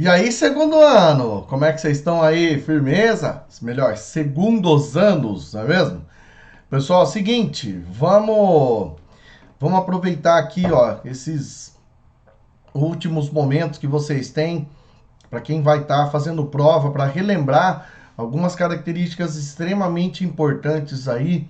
E aí, segundo ano, como é que vocês estão aí? Firmeza? Melhor, segundos anos, não é mesmo? Pessoal, é o seguinte, vamos aproveitar aqui, ó, esses últimos momentos que vocês têm para quem vai estar fazendo prova, para relembrar algumas características extremamente importantes aí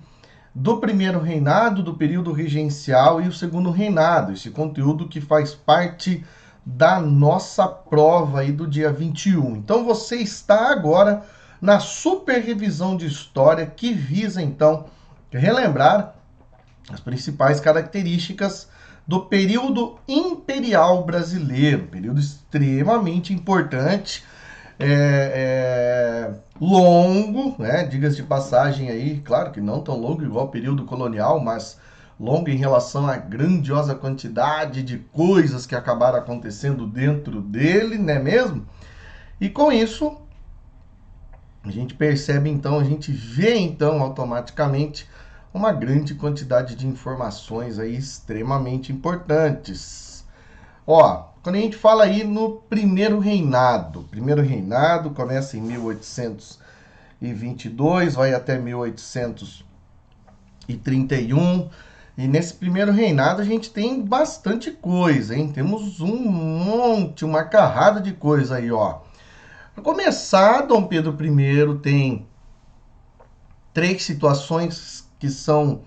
do primeiro reinado, do período regencial e o segundo reinado. Esse conteúdo que faz parte da nossa prova aí do dia 21. Então você está agora na super revisão de história que visa então relembrar as principais características do período imperial brasileiro, período extremamente importante, longo, né? Diga-se de passagem aí, claro que não tão longo igual o período colonial, mas longo em relação à grandiosa quantidade de coisas que acabaram acontecendo dentro dele, né mesmo? E com isso, a gente percebe então, a gente vê então automaticamente uma grande quantidade de informações aí extremamente importantes. Ó, quando a gente fala aí no primeiro reinado começa em 1822, vai até 1831. E nesse primeiro reinado a gente tem bastante coisa, hein? Temos um monte, uma carrada de coisa aí, ó. Para começar, Dom Pedro I tem três situações que são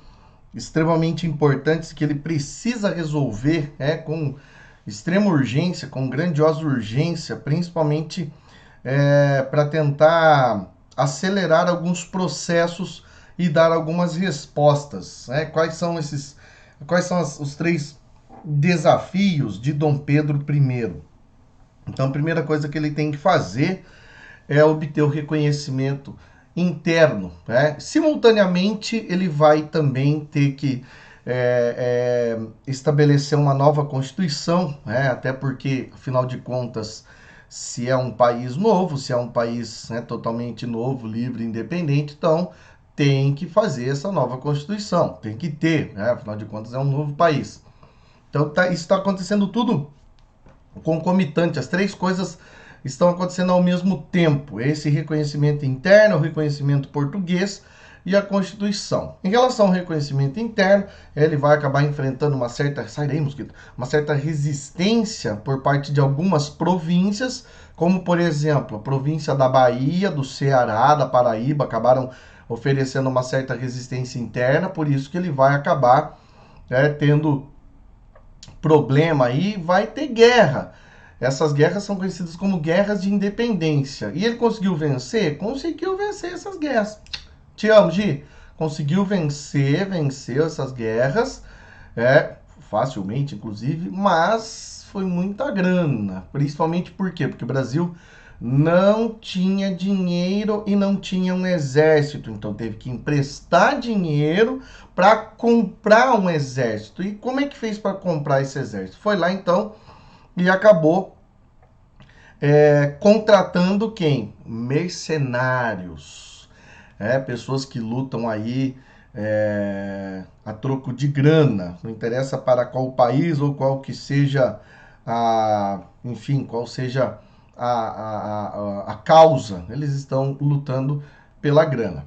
extremamente importantes que ele precisa resolver, com extrema urgência, com grandiosa urgência, principalmente para tentar acelerar alguns processos e dar algumas respostas. Né? Quais são os três desafios de Dom Pedro I? Então, a primeira coisa que ele tem que fazer é obter o reconhecimento interno. Né? Simultaneamente, ele vai também ter que estabelecer uma nova Constituição, né? Até porque, afinal de contas, se é um país novo, se é um país, né, totalmente novo, livre, independente, então tem que fazer essa nova Constituição, tem que ter, né? Afinal de contas, é um novo país. Então, isso está acontecendo tudo concomitante, as três coisas estão acontecendo ao mesmo tempo. Esse reconhecimento interno, o reconhecimento português e a Constituição. Em relação ao reconhecimento interno, ele vai acabar enfrentando uma certa, sai daí, mosquito, uma certa resistência por parte de algumas províncias, como por exemplo, a província da Bahia, do Ceará, da Paraíba, acabaram oferecendo uma certa resistência interna, por isso que ele vai acabar tendo problema aí, vai ter guerra. Essas guerras são conhecidas como guerras de independência. E ele conseguiu vencer? Conseguiu vencer essas guerras. Te amo, Gi. Conseguiu venceu essas guerras, facilmente, inclusive, mas foi muita grana. Principalmente por quê? Porque o Brasil não tinha dinheiro e não tinha um exército, então teve que emprestar dinheiro para comprar um exército. E como é que fez para comprar esse exército? Foi lá então e acabou contratando quem? Mercenários, pessoas que lutam aí a troco de grana, não interessa para qual país ou qual que seja enfim, qual seja a causa, eles estão lutando pela grana.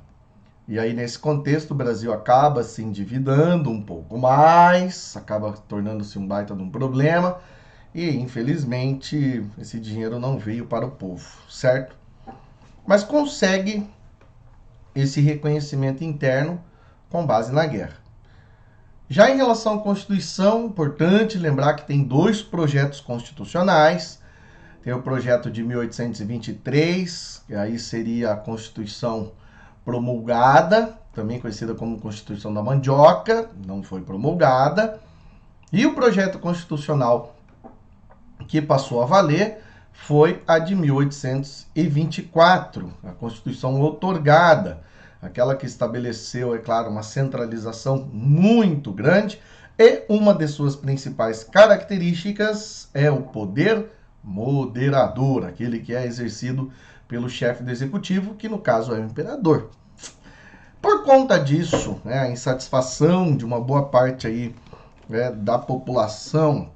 E aí, nesse contexto, o Brasil acaba se endividando um pouco mais, acaba tornando-se um baita de um problema, e infelizmente esse dinheiro não veio para o povo, certo? Mas consegue esse reconhecimento interno com base na guerra. Já em relação à Constituição, importante lembrar que tem dois projetos constitucionais. Tem o projeto de 1823, que aí seria a Constituição promulgada, também conhecida como Constituição da Mandioca, não foi promulgada. E o projeto constitucional que passou a valer foi a de 1824, a Constituição outorgada, aquela que estabeleceu, é claro, uma centralização muito grande, e uma de suas principais características é o poder moderador, aquele que é exercido pelo chefe do executivo, que no caso é o imperador. Por conta disso, a insatisfação de uma boa parte aí, da população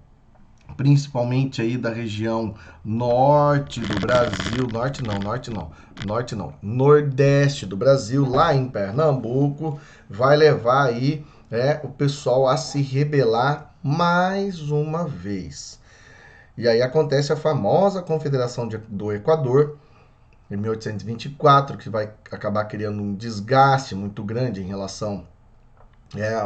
principalmente aí da região norte do Brasil, nordeste do Brasil, lá em Pernambuco, vai levar aí o pessoal a se rebelar mais uma vez. E aí acontece a famosa Confederação do Equador, em 1824, que vai acabar criando um desgaste muito grande em relação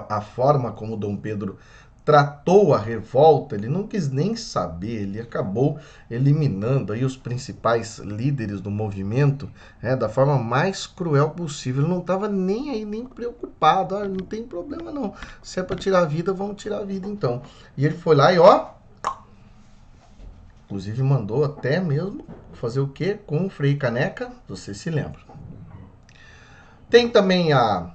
à forma como Dom Pedro tratou a revolta. Ele não quis nem saber, ele acabou eliminando aí os principais líderes do movimento da forma mais cruel possível. Ele não estava nem aí, nem preocupado. Não tem problema não, se é para tirar a vida, vamos tirar a vida então. E ele foi lá e inclusive mandou até mesmo fazer o quê? Com o Frei Caneca, você se lembra. Tem também a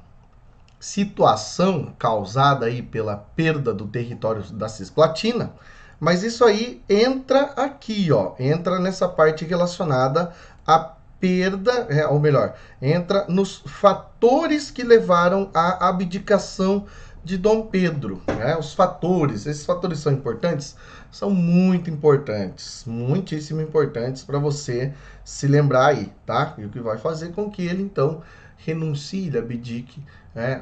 situação causada aí pela perda do território da Cisplatina, mas isso aí entra aqui, entra nessa parte relacionada à perda, ou melhor, entra nos fatores que levaram à abdicação de Dom Pedro, os fatores, esses fatores são importantes? São muito importantes, muitíssimo importantes para você se lembrar aí, tá? E o que vai fazer com que ele, então, renuncie, abdique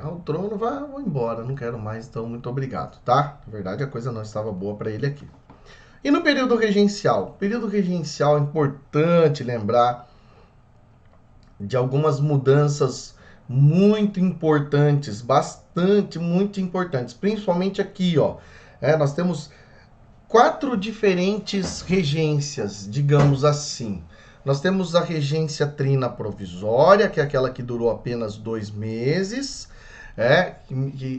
ao trono, vou embora, não quero mais, então muito obrigado, tá? Na verdade, a coisa não estava boa para ele aqui. E no período regencial? Período regencial é importante lembrar de algumas mudanças muito importantes, muito importantes, principalmente aqui, nós temos 4 diferentes regências, digamos assim. Nós temos a regência trina provisória, que é aquela que durou apenas 2 meses,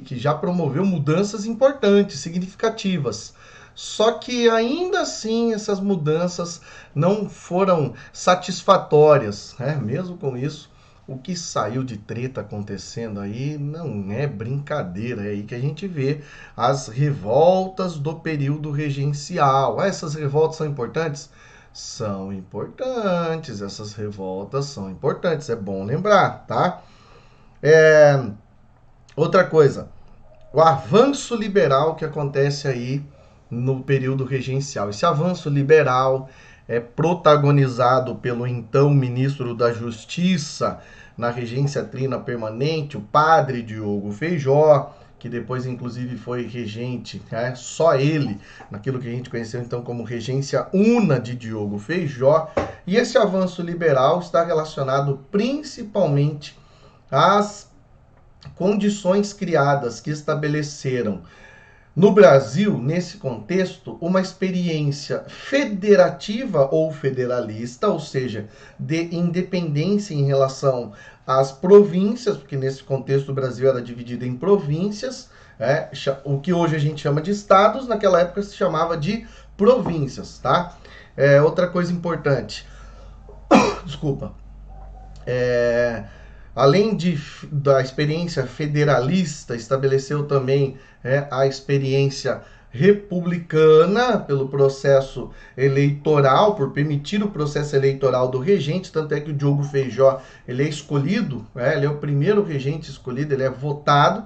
que já promoveu mudanças importantes, significativas. Só que ainda assim essas mudanças não foram satisfatórias, mesmo com isso. O que saiu de treta acontecendo aí não é brincadeira, é aí que a gente vê as revoltas do período regencial. Essas revoltas são importantes? São importantes, essas revoltas são importantes, é bom lembrar, tá? Outra coisa, o avanço liberal que acontece aí no período regencial. Esse avanço liberal é protagonizado pelo então ministro da Justiça na regência trina permanente, o padre Diogo Feijó, que depois inclusive foi regente, só ele, naquilo que a gente conheceu então como regência una de Diogo Feijó. E esse avanço liberal está relacionado principalmente às condições criadas que estabeleceram no Brasil, nesse contexto, uma experiência federativa ou federalista, ou seja, de independência em relação às províncias, porque nesse contexto o Brasil era dividido em províncias, o que hoje a gente chama de estados, naquela época se chamava de províncias, tá? Outra coisa importante, desculpa, além da experiência federalista, estabeleceu também a experiência republicana pelo processo eleitoral, por permitir o processo eleitoral do regente, tanto é que o Diogo Feijó ele é escolhido, ele é o primeiro regente escolhido, ele é votado.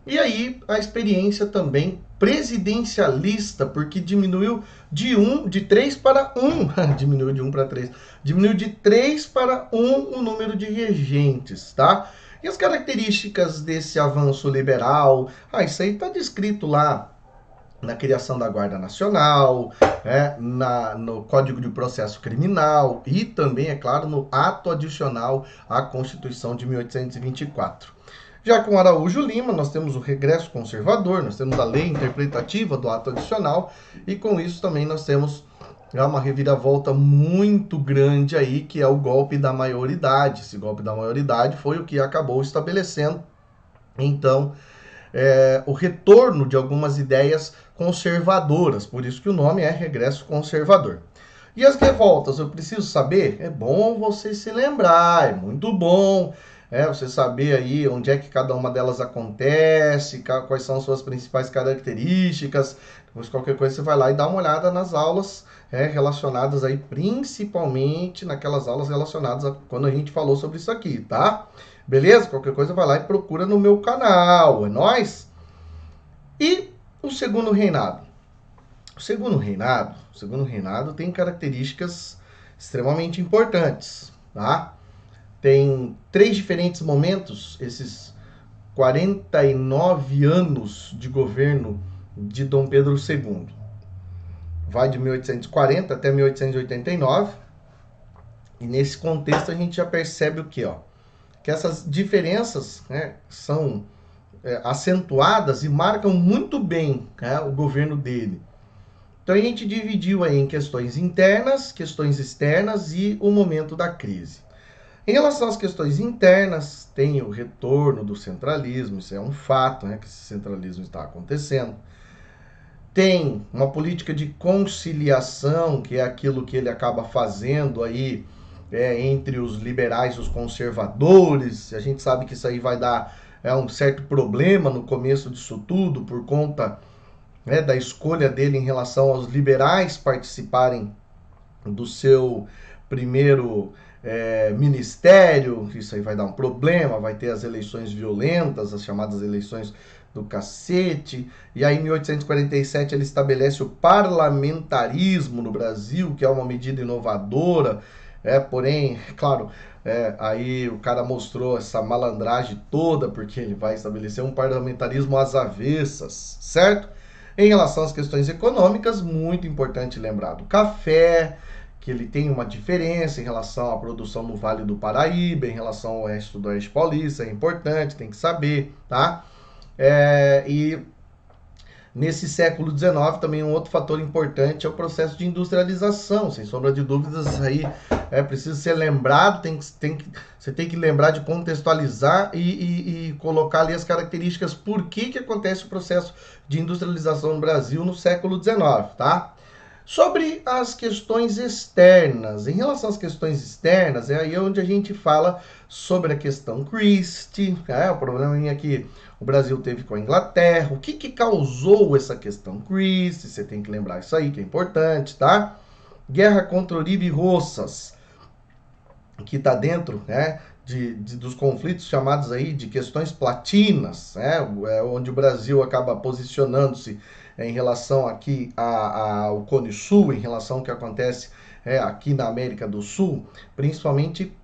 E aí a experiência também presidencialista, porque diminuiu de 3 para 1, diminuiu de 1 para 3, diminuiu de 3 para 1 o número de regentes, tá? E as características desse avanço liberal, isso aí está descrito lá na criação da Guarda Nacional, no Código de Processo Criminal e também, é claro, no ato adicional à Constituição de 1824. Já com Araújo Lima, nós temos o regresso conservador, nós temos a lei interpretativa do ato adicional, e com isso também nós temos uma reviravolta muito grande aí, que é o golpe da maioridade. Esse golpe da maioridade foi o que acabou estabelecendo, então, o retorno de algumas ideias conservadoras, por isso que o nome é regresso conservador. E as revoltas, eu preciso saber? É bom você se lembrar, é muito bom você saber aí onde é que cada uma delas acontece, quais são as suas principais características. Depois qualquer coisa você vai lá e dá uma olhada nas aulas relacionadas aí, principalmente naquelas aulas relacionadas a quando a gente falou sobre isso aqui, tá? Beleza? Qualquer coisa vai lá e procura no meu canal, é nóis? E o segundo reinado? O segundo reinado tem características extremamente importantes, tá? Tem 3 diferentes momentos, esses 49 anos de governo de Dom Pedro II. Vai de 1840 até 1889. E nesse contexto a gente já percebe o quê? Que essas diferenças, né, são acentuadas e marcam muito bem, né, o governo dele. Então a gente dividiu aí em questões internas, questões externas e o momento da crise. Em relação às questões internas, tem o retorno do centralismo, isso é um fato, né, que esse centralismo está acontecendo. Tem uma política de conciliação, que é aquilo que ele acaba fazendo aí entre os liberais e os conservadores. A gente sabe que isso aí vai dar um certo problema no começo disso tudo, por conta da escolha dele em relação aos liberais participarem do seu primeiro ministério. Isso aí vai dar um problema, vai ter as eleições violentas, as chamadas eleições do cacete. E aí em 1847 ele estabelece o parlamentarismo no Brasil, que é uma medida inovadora, porém, claro, aí o cara mostrou essa malandragem toda, porque ele vai estabelecer um parlamentarismo às avessas, certo? Em relação às questões econômicas, muito importante lembrar do café, que ele tem uma diferença em relação à produção no Vale do Paraíba, em relação ao oeste do Oeste Paulista, é importante, tem que saber, tá? E nesse século XIX também um outro fator importante é o processo de industrialização, sem sombra de dúvidas, aí precisa ser lembrado, você tem que lembrar de contextualizar e colocar ali as características por que acontece o processo de industrialização no Brasil no século XIX, tá? Sobre as questões externas, em relação às questões externas, é aí onde a gente fala sobre a questão Christie, o probleminha que o Brasil teve com a Inglaterra, o que causou essa questão Christie, você tem que lembrar isso aí, que é importante, tá? Guerra contra Uribe Roças, que está dentro, dos conflitos chamados aí de questões platinas, onde o Brasil acaba posicionando-se em relação aqui ao Cone Sul, em relação ao que acontece aqui na América do Sul, principalmente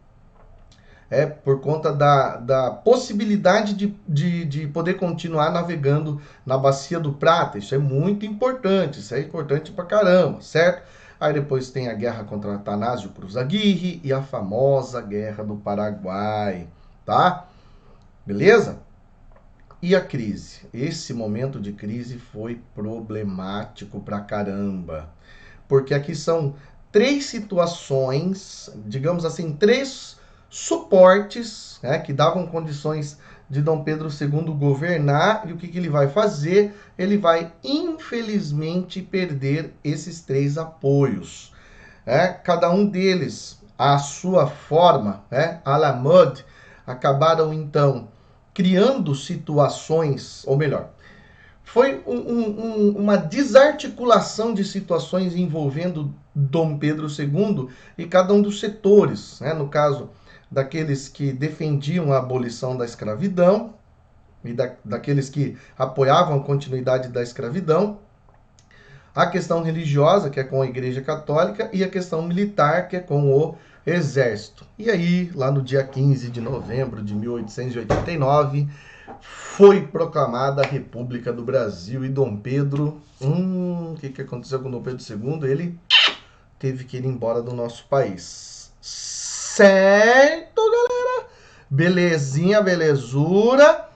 por conta da possibilidade de poder continuar navegando na Bacia do Prata. Isso é muito importante, isso é importante pra caramba, certo? Aí depois tem a guerra contra Atanásio Cruz Aguirre e a famosa Guerra do Paraguai, tá? Beleza? E a crise? Esse momento de crise foi problemático pra caramba. Porque aqui são 3 situações, digamos assim, 3 suportes que davam condições de Dom Pedro II governar. E o que ele vai fazer? Ele vai, infelizmente, perder esses 3 apoios. Cada um deles, à sua forma, à la mode, acabaram, então, criando situações, ou melhor, foi uma desarticulação de situações envolvendo Dom Pedro II e cada um dos setores, no caso daqueles que defendiam a abolição da escravidão e daqueles que apoiavam a continuidade da escravidão, a questão religiosa, que é com a Igreja Católica, e a questão militar, que é com o Exército. E aí, lá no dia 15 de novembro de 1889, foi proclamada a República do Brasil e Dom Pedro... O que aconteceu com Dom Pedro II? Ele teve que ir embora do nosso país. Certo, galera? Belezinha, belezura?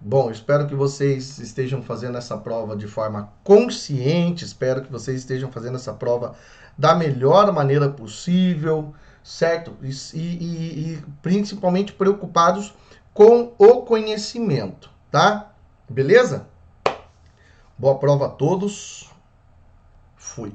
Bom, espero que vocês estejam fazendo essa prova de forma consciente, espero que vocês estejam fazendo essa prova da melhor maneira possível, certo? E principalmente preocupados com o conhecimento, tá? Beleza? Boa prova a todos. Fui.